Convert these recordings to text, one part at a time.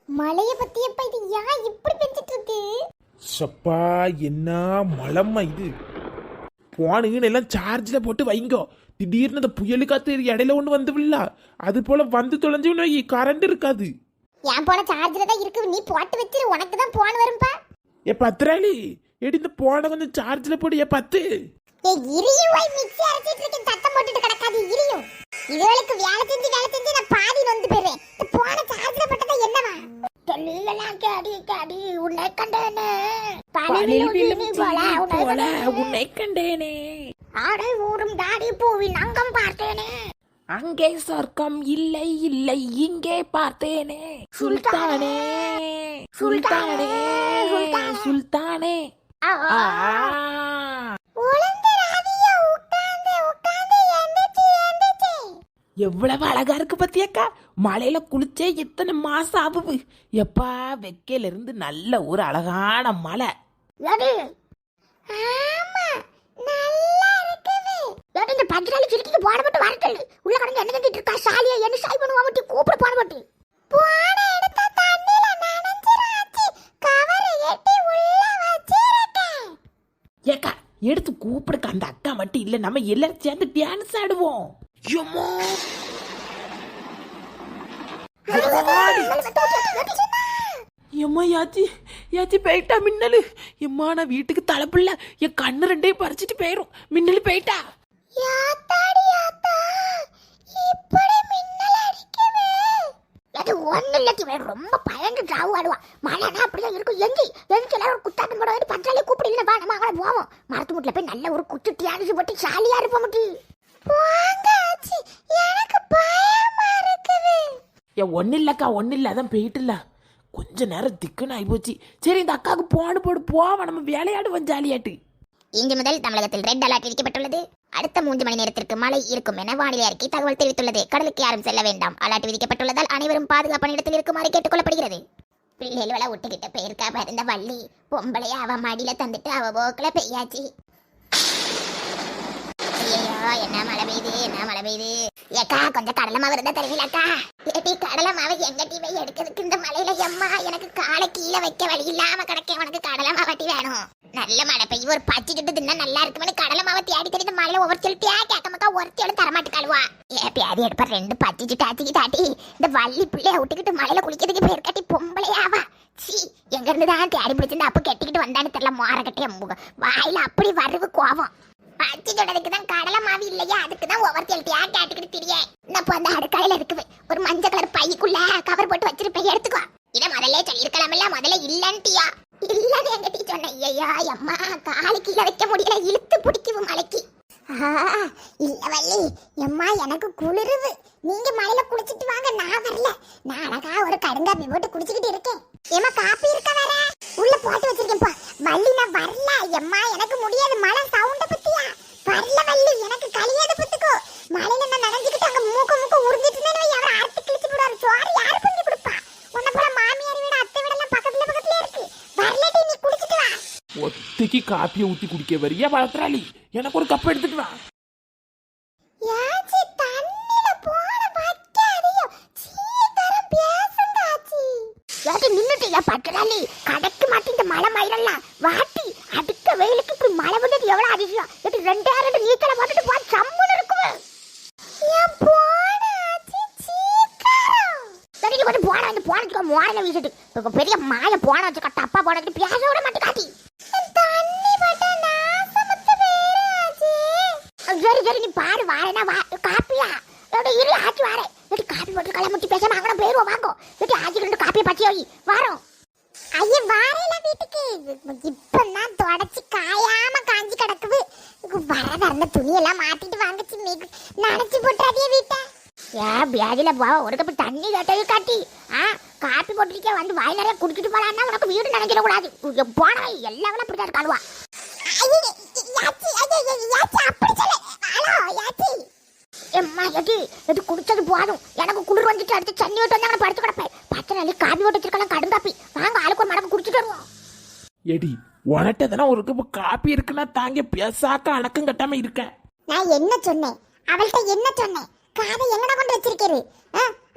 மழைய பத்தியப்பா இது ஏன் இப்படி பெஞ்சிட்டு இருக்கு? சப்பா என்ன மழம்மா இது. போனுங்கன்னு எல்லாம் சார்ஜ்ல போட்டு வைங்கோ. திடீர்னு அந்த புயலு காத்து இடையில ஒண்ணு வந்துவில்ல, அது போல வந்து தொலைஞ்சு கரண்ட் இருக்காது. என் போன சார்ஜ்ல தான் இருக்கு, நீ போட்டு வச்சிரு, உனக்கு தான் போன் வரும்பா. ஏ பத்திராளி, எடி இந்த போன கொஞ்சம் சார்ஜ்ல போடு. ஏ பத்து இரியும் போய் மிக்ஸி அரைச்சிட்டு இருக்கேன், சத்தம் போட்டுட்டு கிடக்காது இரியும். இதுவரைக்கும் வேலை செஞ்சு நான் பாதி வந்து போயிடுறேன். இந்த போன சார்ஜ்ல போட்டதா என்னவா? சொல்லலாம் கேடி உன்னை கண்டேனே, உன்னை கண்டேனே, ஆடை ஊரும் தாடி பூவின் அங்கம் பார்த்தேனே, அங்கே சொர்க்கம் இல்லை இல்லை இங்கே பார்த்தேனே, சுல்தானே சுல்தானே சுல்தானே. எவ்வளவு அழகா இருக்கு பத்தியக்கா. மழையில குளிச்சே எத்தனை மாசம் ஆகுது. எப்பா வெக்கையில இருந்து நல்ல ஒரு அழகான மழை. இந்த பஞ்சராளி சிரிக்கிட்டு போட மட்டும் வரட்டல் உள்ள கடந்து என்ன செஞ்சிட்டு இருக்கா? சாலியா என்ன சாய் பண்ணுவா மட்டும் கூப்பிட போட மட்டும் போன எடுத்த தண்ணில நனைஞ்சிராச்சி கவரை ஏத்தி உள்ள வச்சிருக்கேன். ஏக்கா எடுத்து கூப்பிடுக்க அந்த அக்கா மட்டும் இல்ல, நம்ம எல்லாரும் சேர்ந்து டான்ஸ் ஆடுவோம். எம்மா யாச்சி யாச்சி போயிட்டா மின்னலு. எம்மா நான் வீட்டுக்கு தலைப்பில்ல, என் கண்ணு ரெண்டையும் பறிச்சிட்டு போயிரும். மின்னலு போயிட்டா. ரொம்ப பயந்து டிராவு ஆடுவா. மழைனா அப்படிதான் இருக்கும். எஞ்சி எல்லாரும் குத்தாட்டம் போட வேண்டிய பஞ்சாலி கூப்பிடு. வா நம்ம அங்கே போவோம். மரத்து முட்டில போய் நல்ல ஒரு குச்சி டியானிச்சு போட்டு சாலியா இருப்ப முட்டி. எனக்கு பயமா இருக்குது. ஏன் ஒன்னும் இல்லக்கா ஒன்னும் இல்ல, அதான் போயிட்டுல கொஞ்ச நேரம் திக்குன்னு ஆயிப்போச்சு. சரி இந்த அக்காவுக்கு போன போடு போவா, நம்ம விளையாடுவோம் ஜாலியாட்டு. இன்று முதல் தமிழகத்தில் ரெட் அலர்ட் விதிக்கப்பட்டுள்ளது. அடுத்த 3 மணி நேரத்திற்கு மழை இருக்கும் என வானிலை அறிக்கை தகவல் தெரிவித்துள்ளது. கடலுக்கு யாரும் செல்ல வேண்டாம். அலர்ட் விதிக்கப்பட்டுள்ளதால் அனைவரும் பாதுகாப்பான இடத்தில் இருக்குமாறு கேட்டுக்கொள்ளப்படுகிறது. பிள்ளைகளை விட்டுக்கிட்ட போயிருக்கா பாருந்த வள்ளி பொம்பளைய அவ மடியில தந்துட்டு அவ போக்குல பெய்யாச்சு. என்ன மழை பெய்யுது ஏக்கா, கொஞ்சம் கடலை மாவு இருந்தா தருவீங்களாக்கா? ஏட்டி கடலை மாவு எங்க டீவை எடுக்கிறதுக்கு இந்த மழையில எம்மா எனக்கு காலை கீழே வைக்க வழி இல்லாம கிடக்க. உனக்கு கடலை மாவட்டி வேணும். நல்ல மழை பெய்யும் ஒரு பச்சிக்கிட்டு தின்னா நல்லா இருக்குமே. கடலை மாவை தேடி தேடி இந்த மழையில ஒவ்வொரு சொல்லிட்டியா கேட்கமாக்கா ஒருத்தியோட தரமாட்டுக்காளுவா. பியாதி எடுப்பா 2 பச்சிச்சு தாட்டி இந்த வள்ளி பிள்ளைய விட்டுக்கிட்டு மழையில குளிக்கிறதுக்கு பேர் கட்டி பொம்பளையாவா? சி எங்க இருந்துதான் தேடி பிடிச்சிருந்து அப்ப கெட்டிக்கிட்டு வந்தான்னு தெரியல. மோர கட்டிய வாயில அப்படி வருவு கோவம். பச்சி தொடதுக்கு தான் கடலை மாவு இல்லையா, அதுக்கு தான் ஒவ்வொருத்தியா கேட்டுக்கிட்டு திரியேன். நான் அந்த அடுக்கையில இருக்குது ஒரு மஞ்சள் கலர் பைக்குள்ள கவர் போட்டு வச்சிருப்பேன், எடுத்துக்கோ. இதை முதல்ல சொல்லிருக்கலாம்ல, முதல்ல இல்லன்ட்டியா? இல்லன்னு எங்க டீ சொன்னேன். ஐயா அம்மா காலு கீழே வைக்க முடியல, இழுத்து பிடிக்கும் மலைக்கு. இல்ல வள்ளி எம்மா எனக்கு குளிருது. நீங்க மழையில குளிச்சுட்டு வாங்க, நான் வரல. நான் அழகா ஒரு கடுங்காப்பி போட்டு குடிச்சுக்கிட்டு இருக்கேன். ஏமா காப்பி இருக்க வேற உள்ள போட்டு வச்சிருக்கேன்ப்பா. வள்ளி நான் வரல எம்மா, எனக்கு முடியாது. மழை சவுண்ட பத்தியா வரல வள்ளி, எனக்கு கலியாத பத்துக்கோ. மழையில நான் நனைஞ்சுக்கிட்டு அங்க மூக்க உறிஞ்சிட்டு அவர் அறுத்து கிழிச்சு போடுவாரு. சோறு யாரு பண்ணி கொடுப்பா? உன்ன போல மாமியார் வீடு அத்தை வீடெல்லாம் பக்கத்துல இருக்கு. வரலடி நீ குடிச்சிட்டு வா. ஒத்தைக்கு காப்பியை ஊத்தி குடிக்க வரியா பத்திராளி? எனக்கு ஒரு கப் எடுத்துட்டு வா. பட்டராளி கடக்கு மாட்டி இந்த மழை மயிரெல்லாம் வாட்டி அடுத்த வெயிலுக்கு இப்படி மழை வந்தது எவ்வளவு அதிசயம். 2 நீச்சலை போட்டுட்டு போ, சம்முன்னு இருக்குமே. கொஞ்சம் போன வந்து போனதுக்கு மோரல வீசிட்டு பெரிய மாய போன வச்சு டப்பா போன வச்சு பேச விட மாட்டேன் காட்டி. சரி நீ பாரு வாரேனா காப்பியா இரு ஆச்சு வாரேன். காப்பி போட்டு களை பேசாம அங்கே போயிருவோம். வாங்கோ ஆச்சு 2 காப்பியை பச்சி வை வாரோம். ஐயா வாரேல வீட்டுக்கு இப்பதான் தொடச்சி காயாம காஞ்சி கிடக்குது. வரத அந்த துணியெல்லாம் மாத்திட்டு வாங்கச்சு நினைச்சு போட்டாதிய வீட்டை. பியாதில போ ஒரு கப்பு தண்ணி கேட்டது காட்டி காப்பி போட்டுருக்கே வந்து வாய் நிறைய குடிச்சிட்டு போலான்னா உனக்கு வீடு நினைச்சிட கூடாது. போன எல்லாமே அப்படிதான் இருக்காளுவா. குடிச்சது போதும், எனக்கு குளிர் வந்துட்டு அடுத்து தண்ணி விட்டு வந்து படுத்து கிடப்பேன். 10 நாளைக்கு காப்பி போட்டு வச்சிருக்கலாம், கடுங்காப்பி. வாங்க ஆளுக்கு ஒரு மடக்கு குடிச்சிட்டு வருவோம். எடி உனட்டதான ஒரு கப்பு காப்பி இருக்குன்னா தாங்க பேசாக்க அணக்கம் கட்டாம இருக்க. நான் என்ன சொன்னேன் அவள்கிட்ட? என்ன சொன்னேன்? காதை எங்கடா கொண்டு வச்சிருக்கீரு?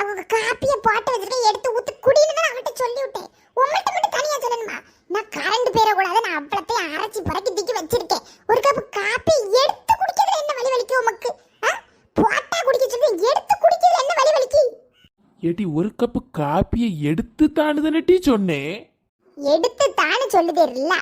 அவங்க காப்பியை போட்டு வச்சிருக்க எடுத்து ஊத்து குடின்னு தான் அவன்கிட்ட சொல்லி விட்டேன். உங்கள்கிட்ட மட்டும் தனியா சொல்லணுமா? நான் கரண்ட் பேர கூடாது, நான் அவ்வளத்தையும் அரைச்சி பறக்கி தூக்கி வச்சிருக்கேன். ஒரு கப் காப்பி எடுத்து குடிக்கிறதுல என்ன வலி வலிக்கும் உமக்கு? போட்டா குடிக்க சொல்லி எடுத்து குடிக்கிறதுல என்ன வலி வலிக்கு? ஏட்டி ஒரு கப்பு காப்பியை எடுத்து தானுதானே டீ சொன்னேன். எடுத்து தானே சொல்லுதே இல்ல.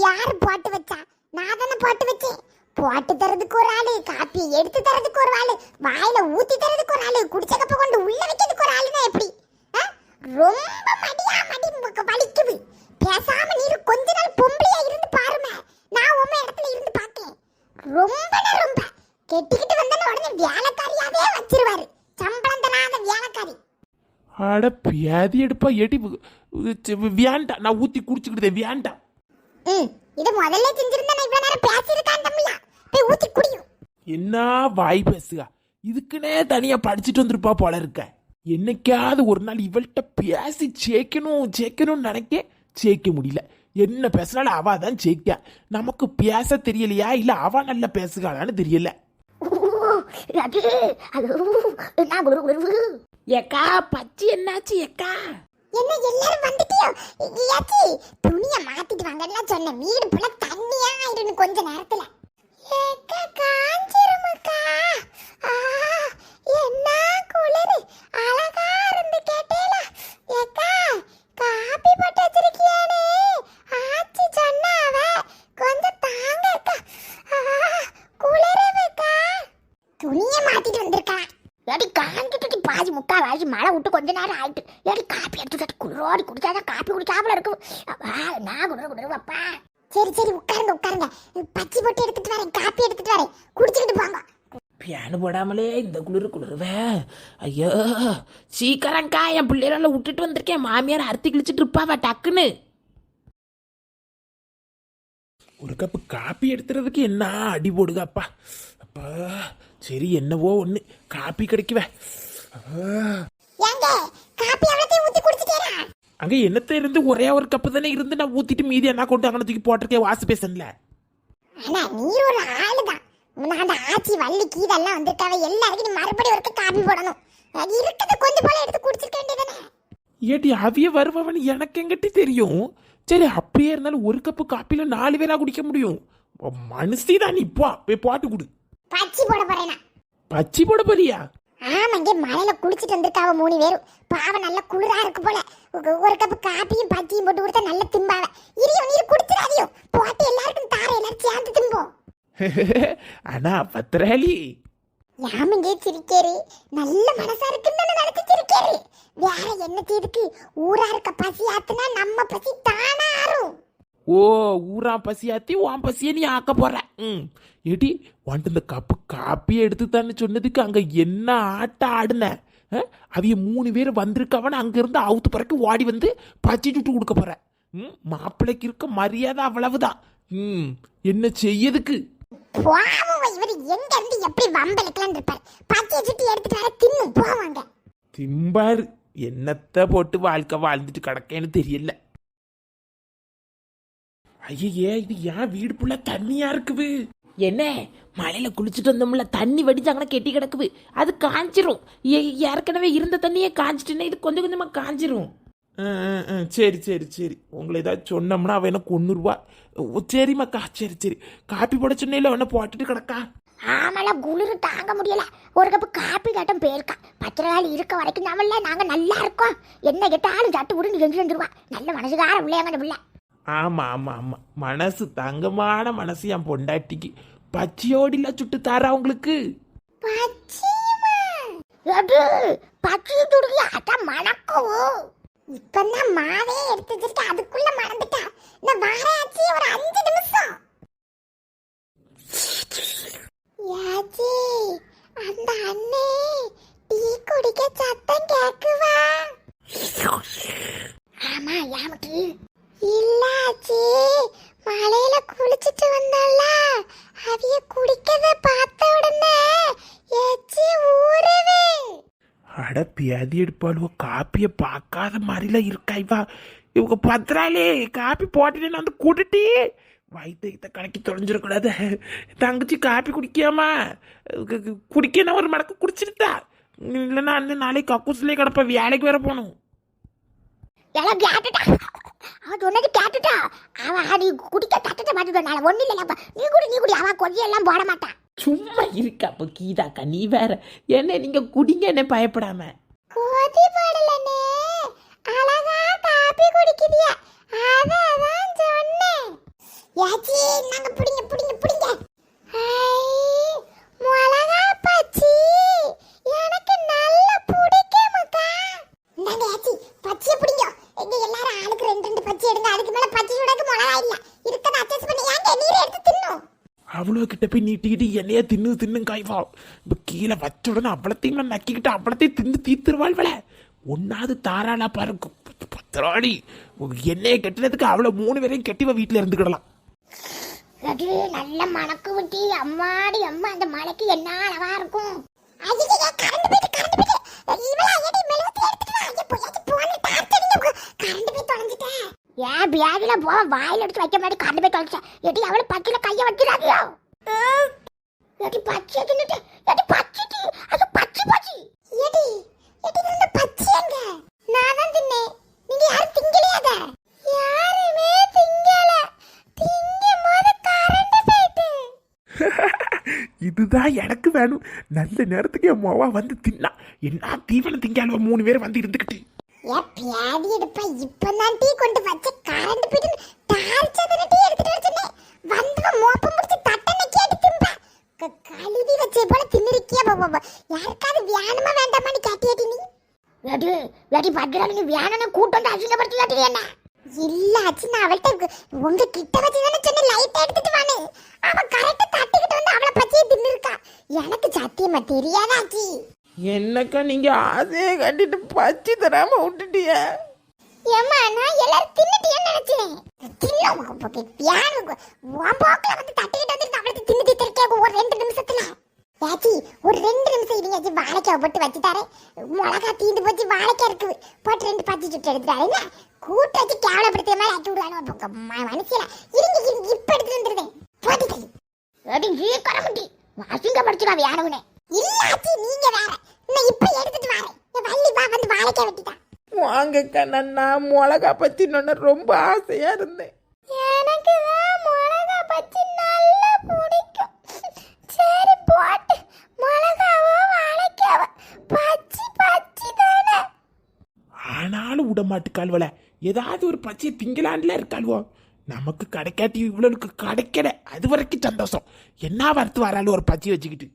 யாரு போட்டு வச்சா? நான் தானே போட்டு வச்சேன். போட்டு தரதுக்கு ஒரு ஆளு, காப்பி எடுத்து தரதுக்கு ஒரு ஆளு, வாயில ஊத்தி தரதுக்கு ஒரு ஆளு, குடிச்ச கப்ப கொண்டு உள்ள வைக்கிறதுக்கு ஒரு ஆளுனா எப்படி? ரொம்ப மடியா மடி வலிக்குது. பேசாம நீரு கொஞ்ச நாள் பொம்பளையா இருந்து பாருமே. நான் உம்ம இடத்துல இருந்து பார்த்தேன். ரொம்ப கெட்டிக்கிட்டு வந்தானே உடனே வேலைக்காரியாவே வச்சிருவாரு. சம்பளம் தராத வேலைக்காரி. அட பியாதி எடுப்பா ஏட்டி வேண்டாம், நான் ஊத்தி குடிச்சுக்கிட்டேன் வேண்டாம். இது முதல்ல செஞ்சிருந்தா நான் இவ்வளவு நேரம் பேசியிருக்கான் தம்பியா. போய் ஊத்தி குடியும். என்ன வாய் பேசுக, இதுக்குன்னே தனியா படிச்சுட்டு வந்திருப்பா போல இருக்க. என்னைக்காவது ஒரு நாள் இவள்கிட்ட பேசி ஜெயிக்கணும்னு நினைக்க ஜெயிக்க முடியல. என்ன பேசினாலும் அவ தான் ஜெயிக்க. நமக்கு பேச தெரியலையா இல்ல அவ நல்லா பேசுகாளான்னு தெரியல. ஏக்கா பச்சி என்னாச்சு ஏக்கா? என்ன எல்லாரும் வந்துட்டியோ? ஏச்சி துணியை மாத்திட்டு வாங்கன்னு சொன்ன. வீடு புள்ள தண்ணியா ஆயிடுன்னு கொஞ்ச நேரத்துல. ஏக்கா காஞ்சிருமுக்கா. என்ன குளிரு, அழகா இருந்து கேட்டேல. ஏக்கா காப்பி போட்டு வச்சிருக்கியானே ஆச்சி சொன்னாவ, கொஞ்சம் தாங்க அக்கா. குளிருக்கா. துணியை மாத்திட்டு வந்திருக்கா. ஏடி காஞ்சிட்டு பாதி முக்கா வாசி மழை விட்டு கொஞ்ச நேரம் ஆயிட்டு. ஏடி காப்பி எடுத்துட்டு குளிரோடி குடிச்சாதான் காப்பி குடிச்சாப்புல இருக்கும். நான் குடுப்பா. சரி உட்காருங்க. பச்சி போட்டு எடுத்துட்டு வரேன், காப்பி எடுத்துட்டு வரேன், குடிச்சுக்கிட்டு போங்க. பியானு போடாமலே இந்த குளிருவே. ஐயோ சீக்கிரம்க்கா, என் பிள்ளைகள விட்டுட்டு வந்திருக்கேன். மாமியார் அறுத்தி கிழிச்சிட்டு இருப்பாவா டக்குன்னு. ஒரு கப்பு காப்பி எடுத்துறதுக்கு என்ன அடி போடுங்க அப்பா. அப்பா சரி என்னவோ ஒண்ணு காப்பி கிடைக்குவே. ஏங்க காப்பி அவ்வளத்தையும் ஊத்தி குடிச்சிட்டேனா? அங்க என்னத்த இருந்து ஒரே ஒரு கப்பு தானே இருந்து நான் ஊத்திட்டு மீதி என்ன கொண்டு அங்கே தூக்கி போட்டிருக்கேன் வாசு பேசன்ல. ஆனா நீ ஒரு ஆளுதான். நான் அந்த ஆச்சி வள்ளிக்கு இதெல்லாம் வந்திருக்காவ எல்லாருக்கும் நீ மறுபடியும் ஒரு காப்பி போடணும். அது இருக்கிறத கொஞ்சம் போல எடுத்து குடிச்சிருக்க வேண்டியதானே? ஏட்டி அவிய வருவவன் எனக்கு எங்கிட்ட தெரியும். சரி அப்படியே இருந்தாலும் ஒரு கப்பு காப்பில 4 பேரா குடிக்க முடியும். மனசே தான் நீ போய் பாட்டு குடு. பச்சி போட போறேனா? பச்சி போட போறியா? ஆமாங்க, மழையில குளிச்சுட்டு வந்திருக்காவ 3 பேரும். பாவம் நல்ல குளிரா இருக்கு போல. ஒரு கப்பு காப்பியும் பச்சியும் போட்டு கொடுத்தா நல்ல திம்பாவ. நீர் குடிச்சிடாதியோ, போட்டு எல்லாருக்கும் தார, எல்லாரும் சேர்ந்து திம்போம். ஆனா பத்திராளி யாமங்க சிரிக்கேரு, நல்ல மனசா இருக்குன்னு நினைச்சு சிரிக்கேரு. வேற என்ன செய்துக்கு? ஊரா இருக்க பசி ஆத்துனா நம்ம பசி தானா ஆறும். ஓ ஊரா பசியாத்தி உன் பசிய நீ ஆக்க போற. ஏடி வந்துட்டு இந்த கப்பு காப்பியை எடுத்து தானே சொன்னதுக்கு அங்க என்ன ஆட்டம் ஆடுன? அவிய 3 பேர் வந்திருக்கவன அங்க இருந்து அவுத்து பிறகு ஓடி வந்து பச்சி சுட்டு கொடுக்க போற. மாப்பிள்ளைக்கு இருக்க மரியாதை அவ்வளவுதான். என்ன செய்யதுக்கு? இவர் எங்க இருந்து எப்படி வம்பலுக்கலான்னு இருப்பாரு. பச்சையை சுட்டி எடுத்துட்டு வர தின்னு போவாங்க. திம்பாரு என்னத்த போட்டு வாழ்க்கை வாழ்ந்துட்டு கிடக்கேன்னு தெரியல. ஐயே இது ஏன் வீடு புள்ள தண்ணியா இருக்குது? என்ன மழையில குளிச்சுட்டு வந்தோம்ல, தண்ணி வடிச்சாங்கன்னா கெட்டி கிடக்குது. அது காஞ்சிரும். ஏற்கனவே இருந்த தண்ணியே காஞ்சிட்டுன்னா இது கொஞ்சம் கொஞ்சமா காஞ்சிரும். சரி உங்களை ஏதாவது சொன்னோம்னா அவ என்ன கொன்னுருவா. சரிம்மாக்கா சரி காப்பி போட சொன்னேல அவனை போட்டுட்டு கிடக்கா. ஆமால குளிரு தாங்க முடியல. ஒரு கப்பு காப்பி கேட்டும் போயிருக்கா. 10 நாள் இருக்க வரைக்கும் நாங்க நல்லா இருக்கோம். என்ன கேட்டாலும் சட்டு விடுன்னு செஞ்சுருவா. நல்ல மனசுக்கார உள்ளேங்க பிள்ளை. ஆமா மனசு தங்கமான மனசு என் பொண்டாட்டிக்கு. பச்சையோடில சுட்டு தாரா உங்களுக்கு. பச்சை துடுக்கி அதான் மணக்கும். இப்பதான் மாவே எடுத்து வச்சிருக்க, அதுக்குள்ள மறந்துட்டா. நான் வாராச்சி ஒரு 5 நிமிஷம். யாச்சி அந்த அண்ணே டீ குடிக்க சத்தம் கேக்குவா? ஆமா யாமக்கு இல்லாச்சி மலையில குளிச்சிட்டு வந்தால அவிய குடிக்கத பார்த்த உடனே ஏச்சி ஊரவே. அட பியாதி எடுப்பாளுவோ, காப்பிய பார்க்காத மாதிரிலாம் இருக்காய்வா இவங்க. பத்திராலே காப்பி போட்டுட்டு வந்து கூட்டுட்டி வயிற்ற கணக்கி தொலைஞ்சிடக்கூடாது. தங்கச்சி காப்பி குடிக்காமா குடிக்கணும் ஒரு மடக்கு குடிச்சிருந்தா இல்லைன்னா அண்ணன் நாளைக்கு கக்கூஸ்லேயே கிடப்ப வேலைக்கு வேற போகணும். எல்லாம் கேட்டுட்டா, அவன் சொன்னது கேட்டுட்டா. அவன் நீ குடிக்க தட்டத்தை பார்த்துட்டா ஒன்றும் இல்லைப்பா, நீ குடி அவன் கொஞ்சம் எல்லாம் போட மாட்டான். சும்மா இருக்கா அப்போ கீதாக்கா, நீ வேற என்ன நீங்க குடிங்க என்ன பயப்படாம. கோதி பாடலனே அழகா காப்பி குடிக்கிறியா, அதான் சொன்னேன். யாச்சி நாங்க புடிங்க மிளகா பச்சி எனக்கு நல்ல பிடிக்கும்க்கா. நாங்க யாச்சி பச்சியை பிடிங்க, எங்க எல்லாரும் ஆளுக்கு 2 பச்சி எடுங்க. அதுக்கு மேல பச்சி சுடக்கு மிளகா இல்ல, இருக்கத அட்ஜஸ்ட் பண்ணி ஏங்க நீர் எடுத்து தின்னும். அவ்வளோ கிட்ட போய் நீட்டிக்கிட்டு என்னையே தின்னு காய்வா. இப்போ கீழே வச்ச உடனே அவ்வளத்தையும் நக்கிக்கிட்டு அவ்வளத்தையும் தின்னு தீர்த்துருவாள்வல. ஒன்னாவது தாராளா பாருக்கும் பத்திராளி. என்னைய கெட்டினதுக்கு அவ்வளோ 3 பேரையும் கெட்டிவ வீட்டில் இருந்துக்கிடலாம். அது நல்ல மணக்கு விட்டி அம்மாடி அம்மா, அந்த மலைக்கு என்ன அழகா இருக்கும். ஏன் பேக்ல போ வாயில எடுத்து வைக்க மாதிரி கரண்ட் போய் தொலைச்சா. எடி அவளை பச்சில கைய வைக்கிறாதியோ. எடி பச்சை தின்னுட்டு, எடி பச்சிட்டி அது பச்சி எடி இந்த பச்சி எங்க? நான் தான் தின்னேன், நீங்க யாரும் திங்கலையாத? யாருமே திங்கல, திங்கும் போது கரண்ட் போயிட்டு. இதுதான் எனக்கு வேணும். நல்ல நேரத்துக்கு என் மோவா வந்து தின்னா. என்ன தீவனம் திங்காலுவ 3 பேர் வந்து இருந்துக்கிட்டு. பியாதி எடுப்பா, இப்பதான் டீ கொண்டு வச்ச கரண்ட் போயிட்டு டார்ச்சர் டீ எடுத்துட்டு வரச்சனே. வந்து மோப்ப முடிச்சு தட்டனை கேட்டு திம்பா. கழுவி வச்சே போல தின்னிருக்கியா பாபா. யாருக்காவது வேணுமா வேண்டாமான்னு கேட்டியாடி நீ? வேடி பக்கறால நீ வேணும்னு கூட்டு வந்து அசிங்கப்படுத்தி கேட்டியா என்ன? இல்ல அச்சி, நான் அவள்கிட்ட உங்க கிட்ட வச்சு தானே சொன்ன லைட் எடுத்துட்டு வானே. அவ கரெக்டா தட்டிக்கிட்டு வந்து அவளை பச்சையை தின்னிருக்கா. எனக்கு சத்தியமா தெரியாதாச்சி. என்னக்கா நீங்க ஆசையை கட்டிட்டு பச்சி தராம விட்டுட்டிய. ஏம்மா நான் எல்லாரும் தின்னுட்டியேன்னு நினைச்சேன். தின்னும் பியானுக்கு உன் போக்கில் வந்து தட்டிக்கிட்டு வந்து அவளுக்கு தின்னு தீர்க்கே ஒரு 2 நிமிஷத்துல. யாச்சி ஒரு 2 நிமிஷம் இருங்க, வாழைக்காய் போட்டு வச்சு தரேன். மிளகா தீந்து போச்சு, வாழைக்காய் இருக்குது போட்டு 2 பச்சி சுட்டு எடுத்துட்டாரு. கூட்டு வச்சு கேவலப்படுத்துற மாதிரி ஆக்கி விடுவானு மனசில. இருங்க இப்ப எடுத்து வந்துருந்தேன் போட்டு சீக்கிரமுட்டி அசிங்கப்படுத்திடுவா வேணும்னே. இல்ல ஆச்சி, நீங்க வேற. நான் இப்ப எடுத்துட்டு வரேன். வள்ளி வா வந்து வாழைக்காய் வெட்டிட்டா. வாங்கக்கா, நான் மிளகா பச்சி ரொம்ப ஆசையா இருந்தேன். எனக்கு தான் மிளகா பச்சி நல்லா பிடிக்கும். சரி போட்டு மிளகாவோ வாழைக்காவோ பச்சி தானே. ஆனாலும் விட மாட்டுக்கால்வல. ஏதாவது ஒரு பச்சையை திங்கலான்ல இருக்காள்வோ. நமக்கு கிடைக்காட்டி இவ்வளவுக்கு கிடைக்கல, அது வரைக்கும் சந்தோஷம். என்ன வறுத்து வராலும் ஒரு பச்சை வச்சுக்கிட்டு.